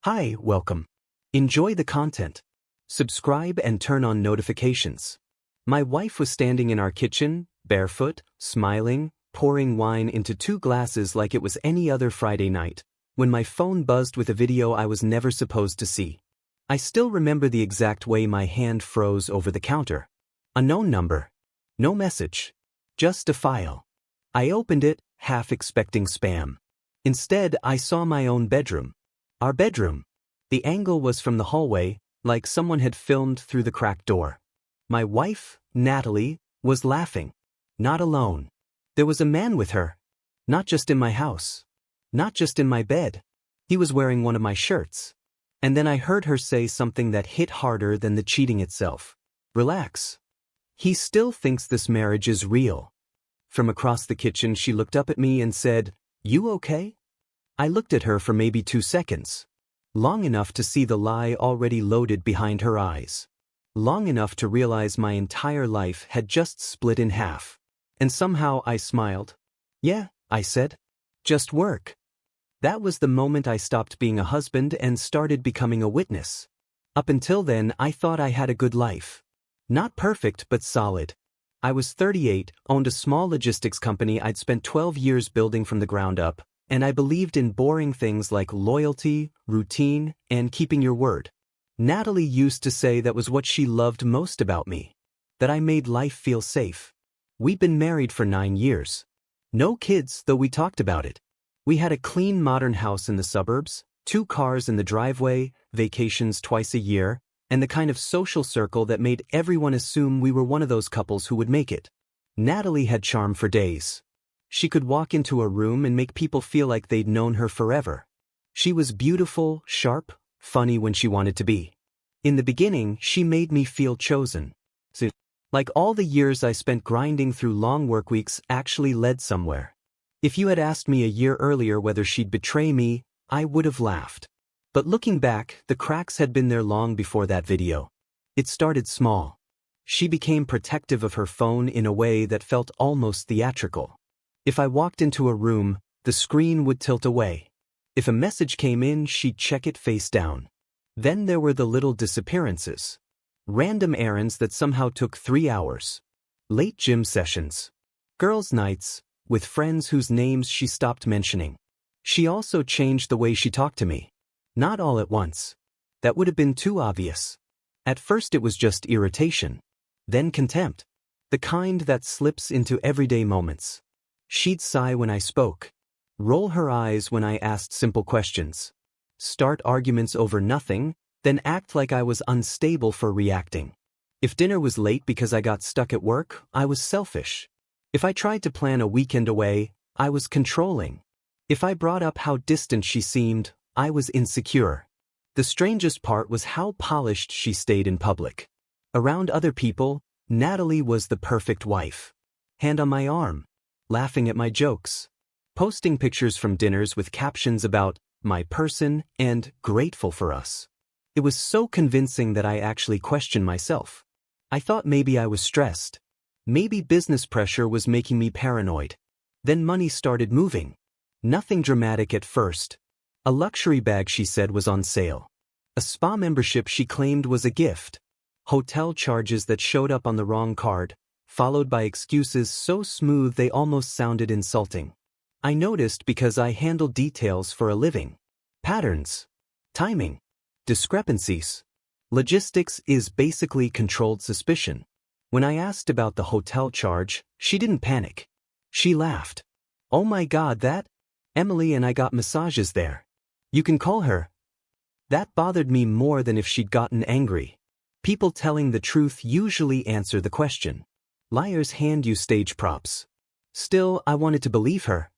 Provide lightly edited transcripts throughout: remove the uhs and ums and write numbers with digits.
Hi, welcome. Enjoy the content. Subscribe and turn on notifications. My wife was standing in our kitchen, barefoot, smiling, pouring wine into 2 glasses like it was any other Friday night, when my phone buzzed with a video I was never supposed to see. I still remember the exact way my hand froze over the counter. A known number. No message. Just a file. I opened it, half expecting spam. Instead, I saw my own bedroom. Our bedroom. The angle was from the hallway, like someone had filmed through the cracked door. My wife, Natalie, was laughing. Not alone. There was a man with her. Not just in my house. Not just in my bed. He was wearing one of my shirts. And then I heard her say something that hit harder than the cheating itself. Relax. He still thinks this marriage is real. From across the kitchen she looked up at me and said, "You okay?" I looked at her for maybe 2 seconds. Long enough to see the lie already loaded behind her eyes. Long enough to realize my entire life had just split in half. And somehow I smiled. "Yeah," I said. "Just work." That was the moment I stopped being a husband and started becoming a witness. Up until then, I thought I had a good life. Not perfect, but solid. I was 38, owned a small logistics company I'd spent 12 years building from the ground up, and I believed in boring things like loyalty, routine, and keeping your word. Natalie used to say that was what she loved most about me. That I made life feel safe. We'd been married for 9 years. No kids, though we talked about it. We had a clean modern house in the suburbs, 2 cars in the driveway, vacations twice a year, and the kind of social circle that made everyone assume we were one of those couples who would make it. Natalie had charm for days. She could walk into a room and make people feel like they'd known her forever. She was beautiful, sharp, funny when she wanted to be. In the beginning, she made me feel chosen. Like all the years I spent grinding through long work weeks actually led somewhere. If you had asked me a year earlier whether she'd betray me, I would have laughed. But looking back, the cracks had been there long before that video. It started small. She became protective of her phone in a way that felt almost theatrical. If I walked into a room, the screen would tilt away. If a message came in, she'd check it face down. Then there were the little disappearances. Random errands that somehow took 3 hours. Late gym sessions. Girls' nights, with friends whose names she stopped mentioning. She also changed the way she talked to me. Not all at once. That would have been too obvious. At first it was just irritation. Then contempt. The kind that slips into everyday moments. She'd sigh when I spoke. Roll her eyes when I asked simple questions. Start arguments over nothing, then act like I was unstable for reacting. If dinner was late because I got stuck at work, I was selfish. If I tried to plan a weekend away, I was controlling. If I brought up how distant she seemed, I was insecure. The strangest part was how polished she stayed in public. Around other people, Natalie was the perfect wife. Hand on my arm. Laughing at my jokes. Posting pictures from dinners with captions about my person and grateful for us. It was so convincing that I actually questioned myself. I thought maybe I was stressed. Maybe business pressure was making me paranoid. Then money started moving. Nothing dramatic at first. A luxury bag she said was on sale. A spa membership she claimed was a gift. Hotel charges that showed up on the wrong card, followed by excuses so smooth they almost sounded insulting. I noticed because I handle details for a living. Patterns. Timing. Discrepancies. Logistics is basically controlled suspicion. When I asked about the hotel charge, she didn't panic. She laughed. "Oh my God, that? Emily and I got massages there. You can call her." That bothered me more than if she'd gotten angry. People telling the truth usually answer the question. Liars hand you stage props. Still, I wanted to believe her.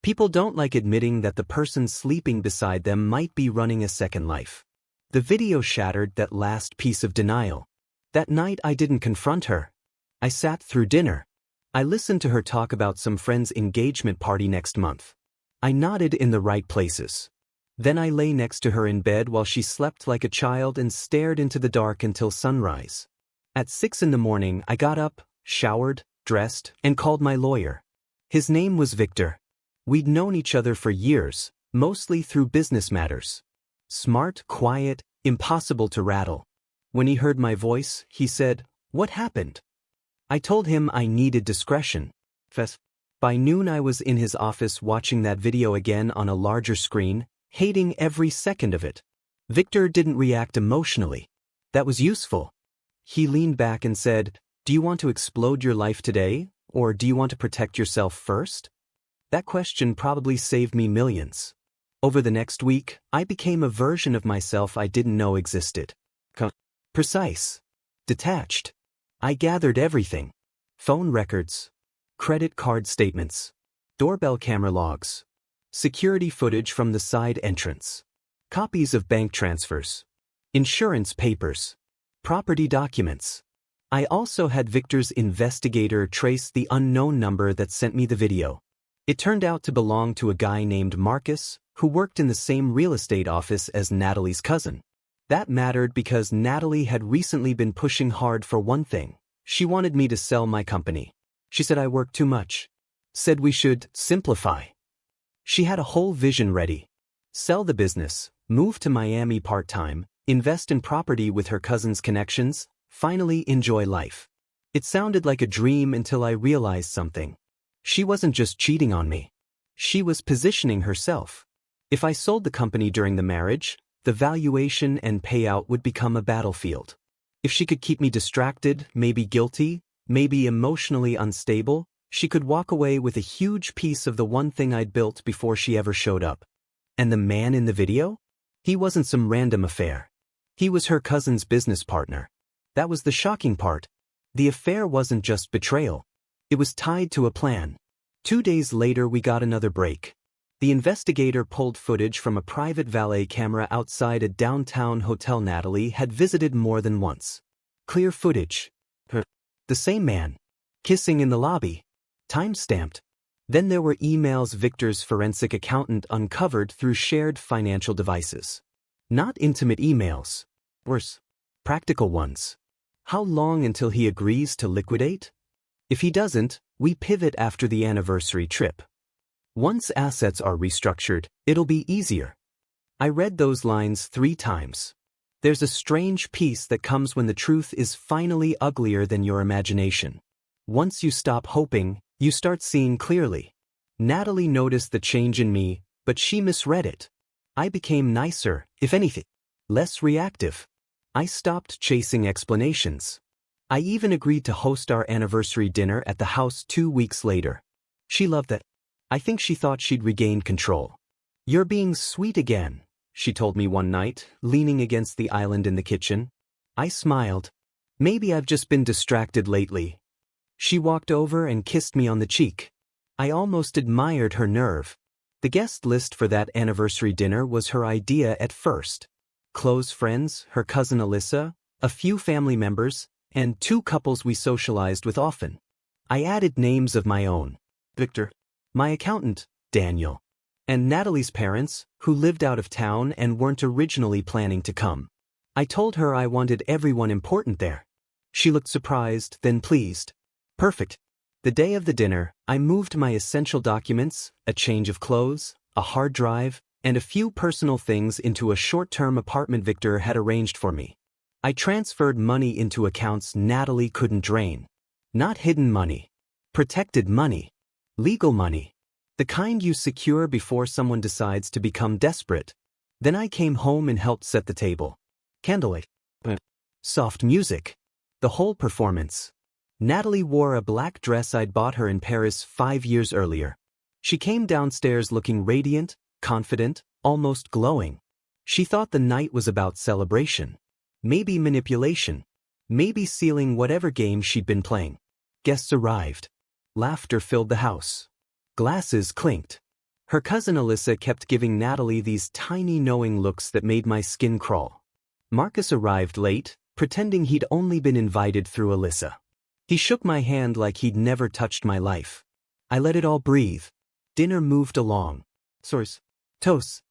People don't like admitting that the person sleeping beside them might be running a second life. The video shattered that last piece of denial. That night I didn't confront her. I sat through dinner. I listened to her talk about some friend's engagement party next month. I nodded in the right places. Then I lay next to her in bed while she slept like a child and stared into the dark until sunrise. At 6 in the morning I got up, showered, dressed, and called my lawyer. His name was Victor. We'd known each other for years, mostly through business matters. Smart, quiet, impossible to rattle. When he heard my voice, he said, "What happened?" I told him I needed discretion. By noon I was in his office watching that video again on a larger screen, hating every second of it. Victor didn't react emotionally. That was useful. He leaned back and said, "Do you want to explode your life today, or do you want to protect yourself first?" That question probably saved me millions. Over the next week, I became a version of myself I didn't know existed. Precise. Detached. I gathered everything. Phone records. Credit card statements. Doorbell camera logs. Security footage from the side entrance. Copies of bank transfers. Insurance papers. Property documents. I also had Victor's investigator trace the unknown number that sent me the video. It turned out to belong to a guy named Marcus, who worked in the same real estate office as Natalie's cousin. That mattered because Natalie had recently been pushing hard for one thing. She wanted me to sell my company. She said I worked too much. Said we should simplify. She had a whole vision ready. Sell the business, move to Miami part-time, invest in property with her cousin's connections, finally enjoy life. It sounded like a dream until I realized something. She wasn't just cheating on me. She was positioning herself. If I sold the company during the marriage, the valuation and payout would become a battlefield. If she could keep me distracted, maybe guilty, maybe emotionally unstable, she could walk away with a huge piece of the one thing I'd built before she ever showed up. And the man in the video? He wasn't some random affair. He was her cousin's business partner. That was the shocking part. The affair wasn't just betrayal. It was tied to a plan. 2 days later we got another break. The investigator pulled footage from a private valet camera outside a downtown hotel Natalie had visited more than once. Clear footage. The same man. Kissing in the lobby. Time-stamped. Then there were emails Victor's forensic accountant uncovered through shared financial devices. Not intimate emails. Worse. Practical ones. How long until he agrees to liquidate? If he doesn't, we pivot after the anniversary trip. Once assets are restructured, it'll be easier. I read those lines 3 times. There's a strange peace that comes when the truth is finally uglier than your imagination. Once you stop hoping, you start seeing clearly. Natalie noticed the change in me, but she misread it. I became nicer, if anything, less reactive. I stopped chasing explanations. I even agreed to host our anniversary dinner at the house 2 weeks later. She loved that. I think she thought she'd regained control. "You're being sweet again," she told me one night, leaning against the island in the kitchen. I smiled. "Maybe I've just been distracted lately." She walked over and kissed me on the cheek. I almost admired her nerve. The guest list for that anniversary dinner was her idea at first. Close friends, her cousin Alyssa, a few family members, and 2 couples we socialized with often. I added names of my own. Victor, my accountant, Daniel, and Natalie's parents, who lived out of town and weren't originally planning to come. I told her I wanted everyone important there. She looked surprised, then pleased. Perfect. The day of the dinner, I moved my essential documents, a change of clothes, a hard drive, and a few personal things into a short-term apartment Victor had arranged for me. I transferred money into accounts Natalie couldn't drain. Not hidden money. Protected money. Legal money. The kind you secure before someone decides to become desperate. Then I came home and helped set the table. Candlelight. Soft music. The whole performance. Natalie wore a black dress I'd bought her in Paris 5 years earlier. She came downstairs looking radiant, confident, almost glowing. She thought the night was about celebration. Maybe manipulation. Maybe sealing whatever game she'd been playing. Guests arrived. Laughter filled the house. Glasses clinked. Her cousin Alyssa kept giving Natalie these tiny knowing looks that made my skin crawl. Marcus arrived late, pretending he'd only been invited through Alyssa. He shook my hand like he'd never touched my life. I let it all breathe. Dinner moved along. Source. Toasts.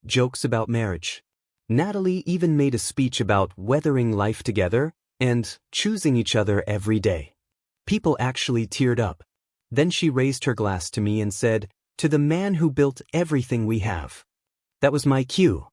Jokes about marriage. Natalie even made a speech about weathering life together and choosing each other every day. People actually teared up. Then she raised her glass to me and said, "To the man who built everything we have." That was my cue.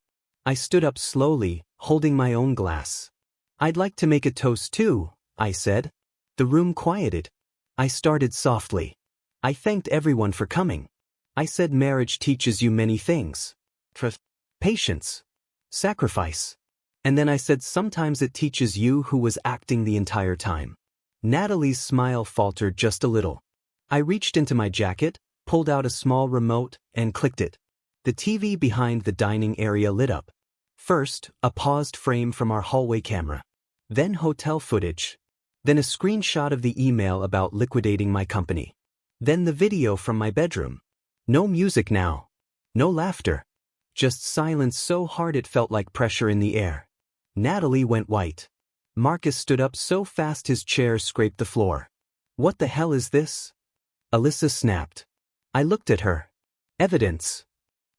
I stood up slowly, holding my own glass. "I'd like to make a toast too," I said. The room quieted. I started softly. "I thanked everyone for coming. I said marriage teaches you many things. Trust, patience, sacrifice. And then I said sometimes it teaches you who was acting the entire time." Natalie's smile faltered just a little. I reached into my jacket, pulled out a small remote, and clicked it. The TV behind the dining area lit up. First, a paused frame from our hallway camera. Then hotel footage. Then a screenshot of the email about liquidating my company. Then the video from my bedroom. No music now. No laughter. Just silence so hard it felt like pressure in the air. Natalie went white. Marcus stood up so fast his chair scraped the floor. "What the hell is this?" Alyssa snapped. I looked at her. "Evidence."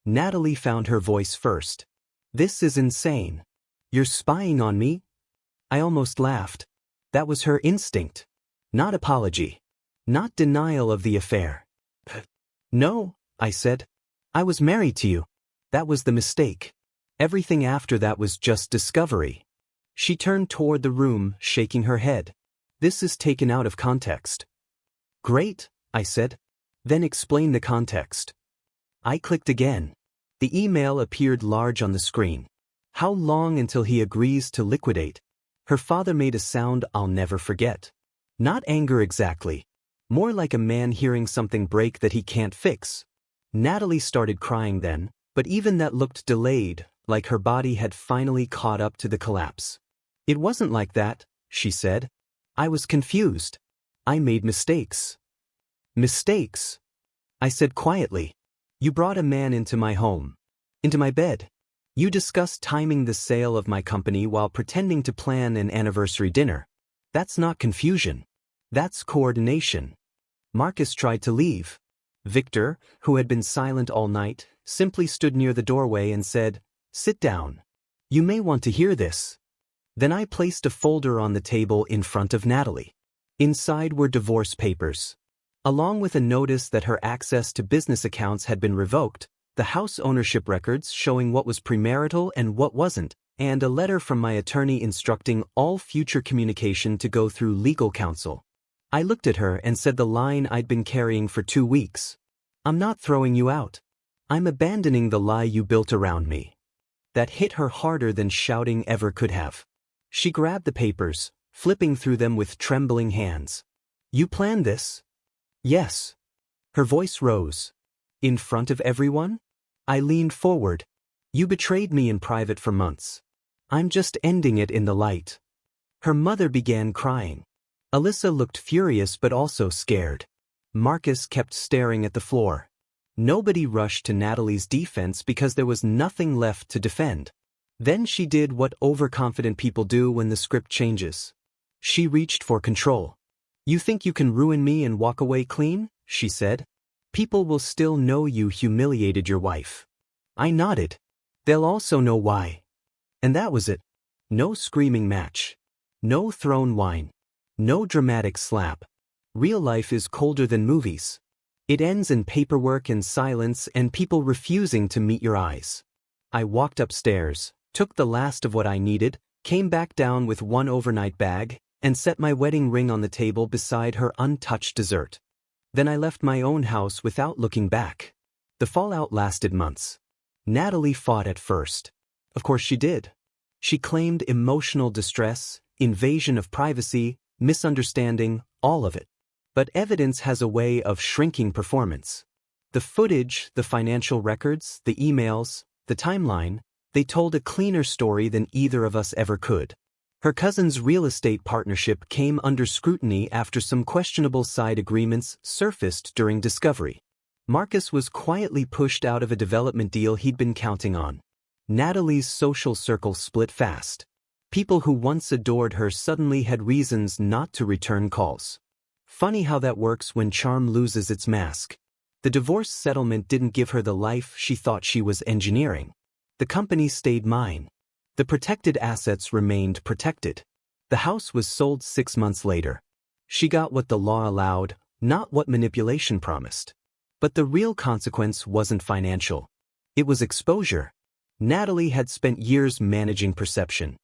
Natalie found her voice first. "This is insane. You're spying on me?" I almost laughed. That was her instinct. Not apology. Not denial of the affair. "No," I said. "I was married to you. That was the mistake. Everything after that was just discovery." She turned toward the room, shaking her head. "This is taken out of context." "Great," I said. "Then explain the context." I clicked again. The email appeared large on the screen. "How long until he agrees to liquidate?" Her father made a sound I'll never forget. Not anger exactly. More like a man hearing something break that he can't fix. Natalie started crying then, but even that looked delayed, like her body had finally caught up to the collapse. "It wasn't like that," she said. "I was confused. I made mistakes." "Mistakes?" I said quietly. "You brought a man into my home. Into my bed. You discussed timing the sale of my company while pretending to plan an anniversary dinner. That's not confusion. That's coordination." Marcus tried to leave. Victor, who had been silent all night, simply stood near the doorway and said, "Sit down. You may want to hear this." Then I placed a folder on the table in front of Natalie. Inside were divorce papers. Along with a notice that her access to business accounts had been revoked, the house ownership records showing what was premarital and what wasn't, and a letter from my attorney instructing all future communication to go through legal counsel. I looked at her and said the line I'd been carrying for 2 weeks. "I'm not throwing you out. I'm abandoning the lie you built around me." That hit her harder than shouting ever could have. She grabbed the papers, flipping through them with trembling hands. "You planned this?" "Yes." Her voice rose. "In front of everyone?" I leaned forward. "You betrayed me in private for months. I'm just ending it in the light." Her mother began crying. Alyssa looked furious but also scared. Marcus kept staring at the floor. Nobody rushed to Natalie's defense because there was nothing left to defend. Then she did what overconfident people do when the script changes. She reached for control. "You think you can ruin me and walk away clean?" she said. "People will still know you humiliated your wife." I nodded. "They'll also know why." And that was it. No screaming match. No throne wine. No dramatic slap. Real life is colder than movies. It ends in paperwork and silence and people refusing to meet your eyes. I walked upstairs, took the last of what I needed, came back down with one overnight bag, and set my wedding ring on the table beside her untouched dessert. Then I left my own house without looking back. The fallout lasted months. Natalie fought at first. Of course she did. She claimed emotional distress, invasion of privacy, misunderstanding, all of it. But evidence has a way of shrinking performance. The footage, the financial records, the emails, the timeline, they told a cleaner story than either of us ever could. Her cousin's real estate partnership came under scrutiny after some questionable side agreements surfaced during discovery. Marcus was quietly pushed out of a development deal he'd been counting on. Natalie's social circle split fast. People who once adored her suddenly had reasons not to return calls. Funny how that works when charm loses its mask. The divorce settlement didn't give her the life she thought she was engineering. The company stayed mine. The protected assets remained protected. The house was sold 6 months later. She got what the law allowed, not what manipulation promised. But the real consequence wasn't financial. It was exposure. Natalie had spent years managing perception.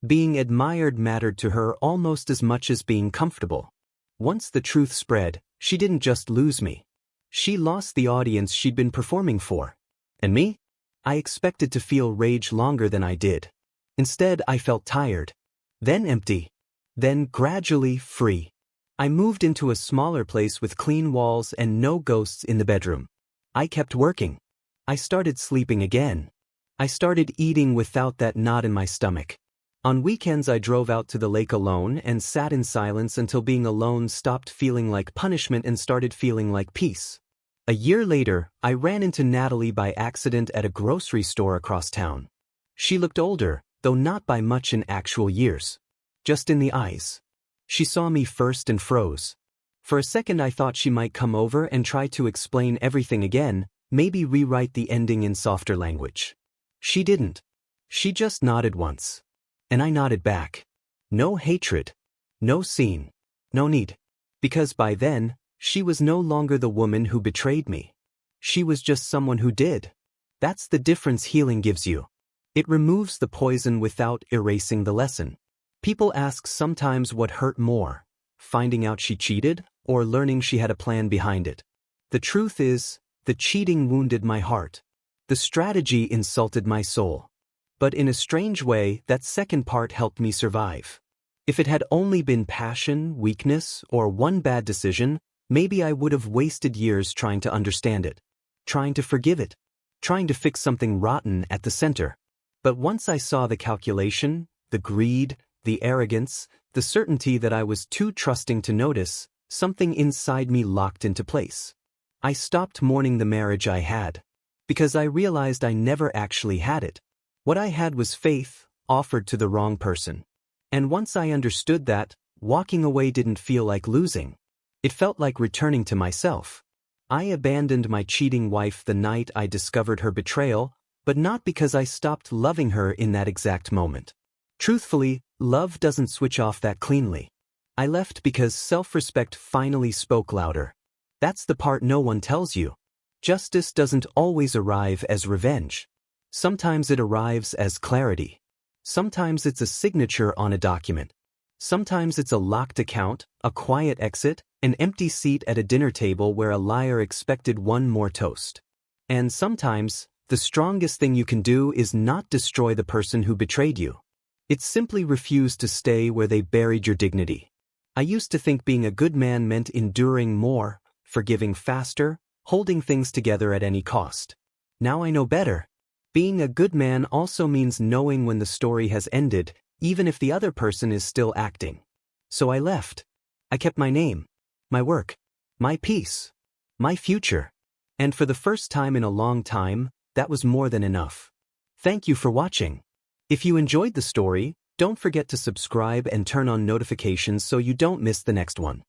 Being admired mattered to her almost as much as being comfortable. Once the truth spread, she didn't just lose me. She lost the audience she'd been performing for. And me? I expected to feel rage longer than I did. Instead, I felt tired. Then empty. Then gradually free. I moved into a smaller place with clean walls and no ghosts in the bedroom. I kept working. I started sleeping again. I started eating without that knot in my stomach. On weekends I drove out to the lake alone and sat in silence until being alone stopped feeling like punishment and started feeling like peace. A year later, I ran into Natalie by accident at a grocery store across town. She looked older, though not by much in actual years. Just in the eyes. She saw me first and froze. For a second I thought she might come over and try to explain everything again, maybe rewrite the ending in softer language. She didn't. She just nodded once. And I nodded back. No hatred. No scene. No need. Because by then, she was no longer the woman who betrayed me. She was just someone who did. That's the difference healing gives you. It removes the poison without erasing the lesson. People ask sometimes what hurt more, finding out she cheated or learning she had a plan behind it. The truth is, the cheating wounded my heart. The strategy insulted my soul. But in a strange way, that second part helped me survive. If it had only been passion, weakness, or one bad decision, maybe I would have wasted years trying to understand it, trying to forgive it, trying to fix something rotten at the center. But once I saw the calculation, the greed, the arrogance, the certainty that I was too trusting to notice, something inside me locked into place. I stopped mourning the marriage I had. Because I realized I never actually had it. What I had was faith, offered to the wrong person. And once I understood that, walking away didn't feel like losing. It felt like returning to myself. I abandoned my cheating wife the night I discovered her betrayal, but not because I stopped loving her in that exact moment. Truthfully, love doesn't switch off that cleanly. I left because self-respect finally spoke louder. That's the part no one tells you. Justice doesn't always arrive as revenge. Sometimes it arrives as clarity. Sometimes it's a signature on a document. Sometimes it's a locked account, a quiet exit, an empty seat at a dinner table where a liar expected one more toast. And sometimes, the strongest thing you can do is not destroy the person who betrayed you. It's simply refuse to stay where they buried your dignity. I used to think being a good man meant enduring more, forgiving faster, holding things together at any cost. Now I know better. Being a good man also means knowing when the story has ended, even if the other person is still acting. So I left. I kept my name, my work, my peace, my future. And for the first time in a long time, that was more than enough. Thank you for watching. If you enjoyed the story, don't forget to subscribe and turn on notifications so you don't miss the next one.